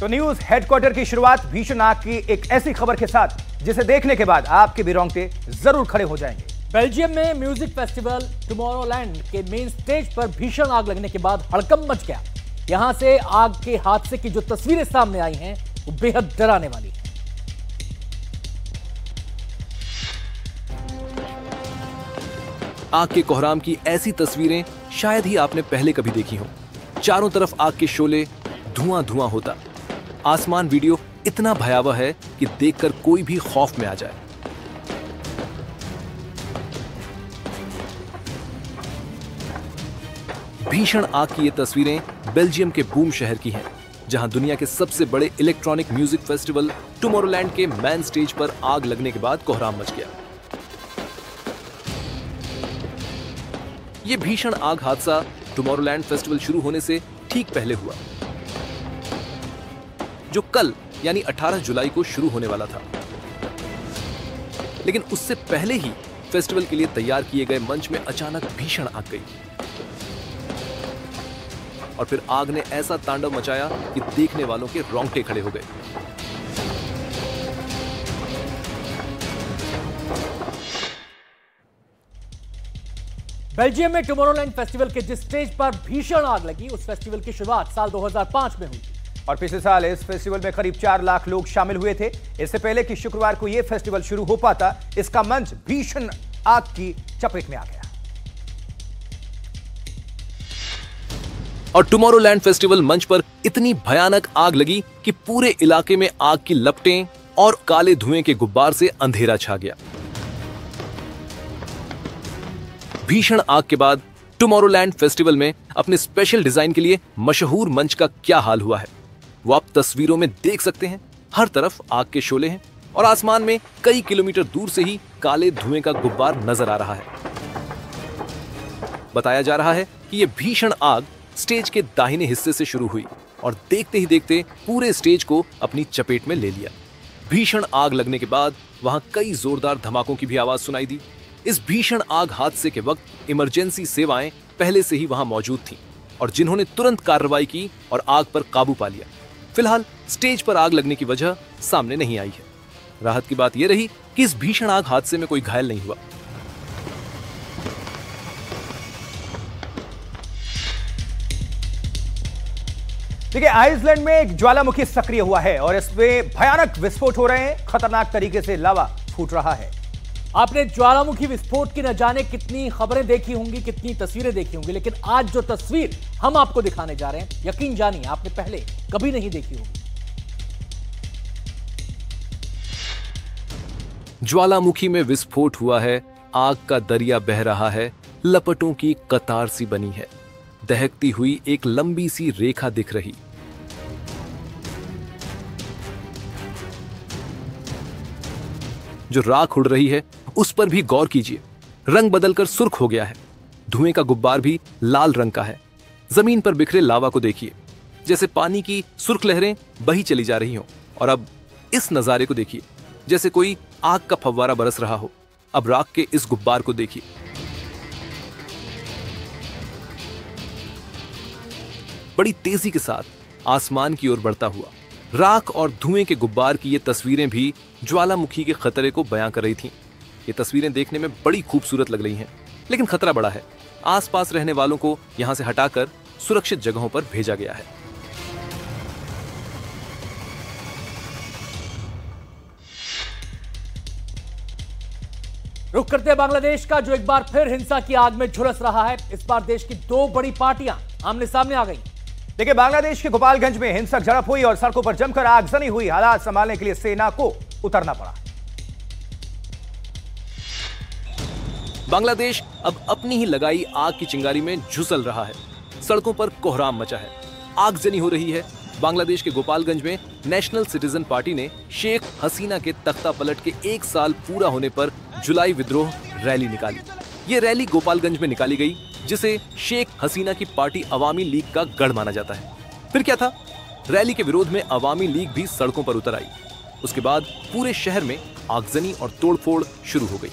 तो news headquarter की शुरुआत भीषण आग की एक ऐसी खबर के साथ जिसे देखने के बाद आपके भी रोंगटे जरूर खड़े हो जाएंगे। बेल्जियम में म्यूजिक फेस्टिवल टुमारोलैंड के मेन स्टेज पर भीषण आग लगने के बाद हड़कंप मच गया। यहां से आग के हादसे की जो तस्वीरें सामने आई हैं वो बेहद डराने वाली है। आग के कोहराम की ऐसी तस्वीरें शायद ही आपने पहले कभी देखी हो। चारों तरफ आग के शोले, धुआं धुआं होता। आसमान वीडियो इतना भयावह है कि देखकर कोई भी खौफ में आ जाए। भीषण आग की ये तस्वीरें बेल्जियम के बूम शहर की हैं, जहां दुनिया के सबसे बड़े इलेक्ट्रॉनिक म्यूजिक फेस्टिवल टुमारोलैंड के मेन स्टेज पर आग लगने के बाद कोहराम मच गया। ये भीषण आग हादसा टुमारोलैंड फेस्टिवल शुरू होने से ठीक पहले हुआ, जो कल यानी 18 जुलाई को शुरू होने वाला था। लेकिन उससे पहले ही फेस्टिवल के लिए तैयार किए गए मंच में अचानक भीषण आग गई और फिर आग ने ऐसा तांडव मचाया कि देखने वालों के रोंगटे खड़े हो गए। बेल्जियम में टुमारोलैंड फेस्टिवल के जिस स्टेज पर भीषण आग लगी, उस फेस्टिवल की शुरुआत साल 2005 में हुई और पिछले साल इस फेस्टिवल में करीब 4 लाख लोग शामिल हुए थे। इससे पहले कि शुक्रवार को यह फेस्टिवल शुरू हो पाता, इसका मंच भीषण आग की चपेट में आ गया। और टुमारोलैंड फेस्टिवल मंच पर इतनी भयानक आग लगी कि पूरे इलाके में आग की लपटें और काले धुएं के गुब्बार से अंधेरा छा गया। भीषण आग के बाद टुमारोलैंड फेस्टिवल में अपने स्पेशल डिजाइन के लिए मशहूर मंच का क्या हाल हुआ है, वो आप तस्वीरों में देख सकते हैं। हर तरफ आग के शोले हैं और आसमान में कई किलोमीटर दूर से ही काले धुएं का गुब्बार नजर आ रहा है। बताया जा रहा है कि यह भीषण आग स्टेज के दाहिने हिस्से से शुरू हुई और देखते ही देखते पूरे स्टेज को अपनी चपेट में ले लिया। भीषण आग लगने के बाद वहां कई जोरदार धमाकों की भी आवाज सुनाई दी। इस भीषण आग हादसे के वक्त इमरजेंसी सेवाएं पहले से ही वहां मौजूद थीं और जिन्होंने तुरंत कार्रवाई की और आग पर काबू पा लिया। फिलहाल स्टेज पर आग लगने की वजह सामने नहीं आई है। राहत की बात यह रही कि इस भीषण आग हादसे में कोई घायल नहीं हुआ। देखिए, आइसलैंड में एक ज्वालामुखी सक्रिय हुआ है और इसमें भयानक विस्फोट हो रहे हैं। खतरनाक तरीके से लावा फूट रहा है। आपने ज्वालामुखी विस्फोट की न जाने कितनी खबरें देखी होंगी, कितनी तस्वीरें देखी होंगी, लेकिन आज जो तस्वीर हम आपको दिखाने जा रहे हैं, यकीन जानिए आपने पहले कभी नहीं देखी होगी। ज्वालामुखी में विस्फोट हुआ है, आग का दरिया बह रहा है, लपटों की कतार सी बनी है, दहकती हुई एक लंबी सी रेखा दिख रही। जो राख उड़ रही है उस पर भी गौर कीजिए, रंग बदलकर सुर्ख हो गया है। धुएं का गुब्बार भी लाल रंग का है। जमीन पर बिखरे लावा को देखिए, जैसे पानी की सुर्ख लहरें बही चली जा रही हों। और अब इस नजारे को देखिए, जैसे कोई आग का फव्वारा बरस रहा हो। अब राख के इस गुब्बार को देखिए, बड़ी तेजी के साथ आसमान की ओर बढ़ता हुआ। राख और धुएं के गुब्बार की ये तस्वीरें भी ज्वालामुखी के खतरे को बयां कर रही थीं। ये तस्वीरें देखने में बड़ी खूबसूरत लग रही हैं, लेकिन खतरा बड़ा है। आसपास रहने वालों को यहां से हटाकर सुरक्षित जगहों पर भेजा गया है। रुख करते हैं बांग्लादेश का, जो एक बार फिर हिंसा की आग में झुलस रहा है। इस बार देश की 2 बड़ी पार्टियां आमने सामने आ गई। देखिए, बांग्लादेश के गोपालगंज में हिंसक झड़प हुई और सड़कों पर जमकर आगजनी हुई। हालात संभालने के लिए सेना को उतरना पड़ा। बांग्लादेश अब अपनी ही लगाई आग की चिंगारी में झुलस रहा है। सड़कों पर कोहराम मचा है, आगजनी हो रही है। बांग्लादेश के गोपालगंज में नेशनल सिटीजन पार्टी ने शेख हसीना के तख्ता पलट के 1 साल पूरा होने पर जुलाई विद्रोह रैली निकाली। ये रैली गोपालगंज में निकाली गई, जिसे शेख हसीना की पार्टी अवामी लीग का गढ़ माना जाता है। फिर क्या था, रैली के विरोध में अवामी लीग भी सड़कों पर उतर आई। उसके बाद पूरे शहर में आगजनी और तोड़फोड़ शुरू हो गई।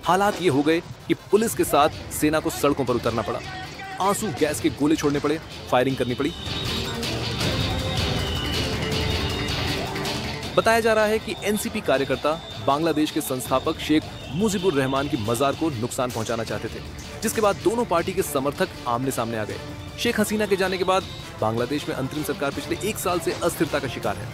हालात ये हो गए कि पुलिस के साथ सेना को सड़कों पर उतरना पड़ा। आंसू गैस के गोले छोड़ने पड़े, फायरिंग करनी पड़ी। बताया जा रहा है कि एनसीपी कार्यकर्ता बांग्लादेश के संस्थापक शेख मुजीबुर रहमान की मजार को नुकसान पहुंचाना चाहते थे, जिसके बाद दोनों पार्टी के समर्थक आमने सामने आ गए। शेख हसीना के जाने के बाद बांग्लादेश में अंतरिम सरकार पिछले 1 साल से अस्थिरता का शिकार है।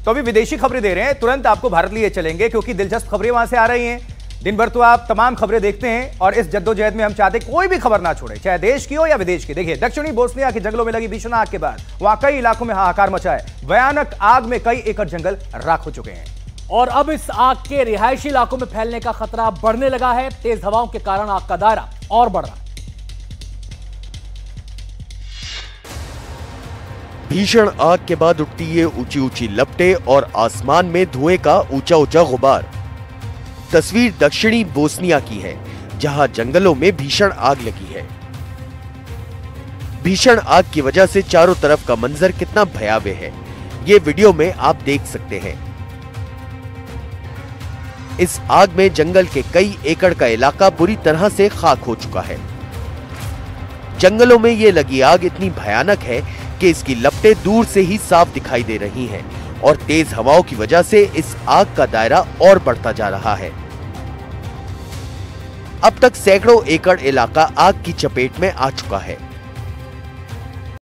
तो अभी विदेशी खबरें दे रहे हैं, तुरंत आपको भारत लिए चलेंगे क्योंकि दिलचस्प खबरें वहां से आ रही हैं। दिन भर तो आप तमाम खबरें देखते हैं और इस जद्दोजहद में हम चाहते कोई भी खबर ना छोड़े, चाहे देश की हो या विदेश की। देखिए, दक्षिणी बोस्निया के जंगलों में लगी भीषण आग के बाद वहां कई इलाकों में हाहाकार मचा है। भयानक आग में कई एकड़ जंगल राख हो चुके हैं और अब इस आग के रिहायशी इलाकों में फैलने का खतरा बढ़ने लगा है। तेज हवाओं के कारण आग का दायरा और बढ़ रहा है। भीषण आग के बाद उठती ये ऊंची ऊंची लपटें और आसमान में धुएं का ऊंचा ऊंचा गुबार। तस्वीर दक्षिणी बोस्निया की है, जहां जंगलों में भीषण आग लगी है। भीषण आग की वजह से चारों तरफ का मंजर कितना भयावह है, ये वीडियो में आप देख सकते हैं। इस आग में जंगल के कई एकड़ का इलाका बुरी तरह से खाक हो चुका है। जंगलों में ये लगी आग इतनी भयानक है कि इसकी लपटें दूर से ही साफ दिखाई दे रही हैं और तेज हवाओं की वजह से इस आग का दायरा और बढ़ता जा रहा है। अब तक सैकड़ों एकड़ इलाका आग की चपेट में आ चुका है।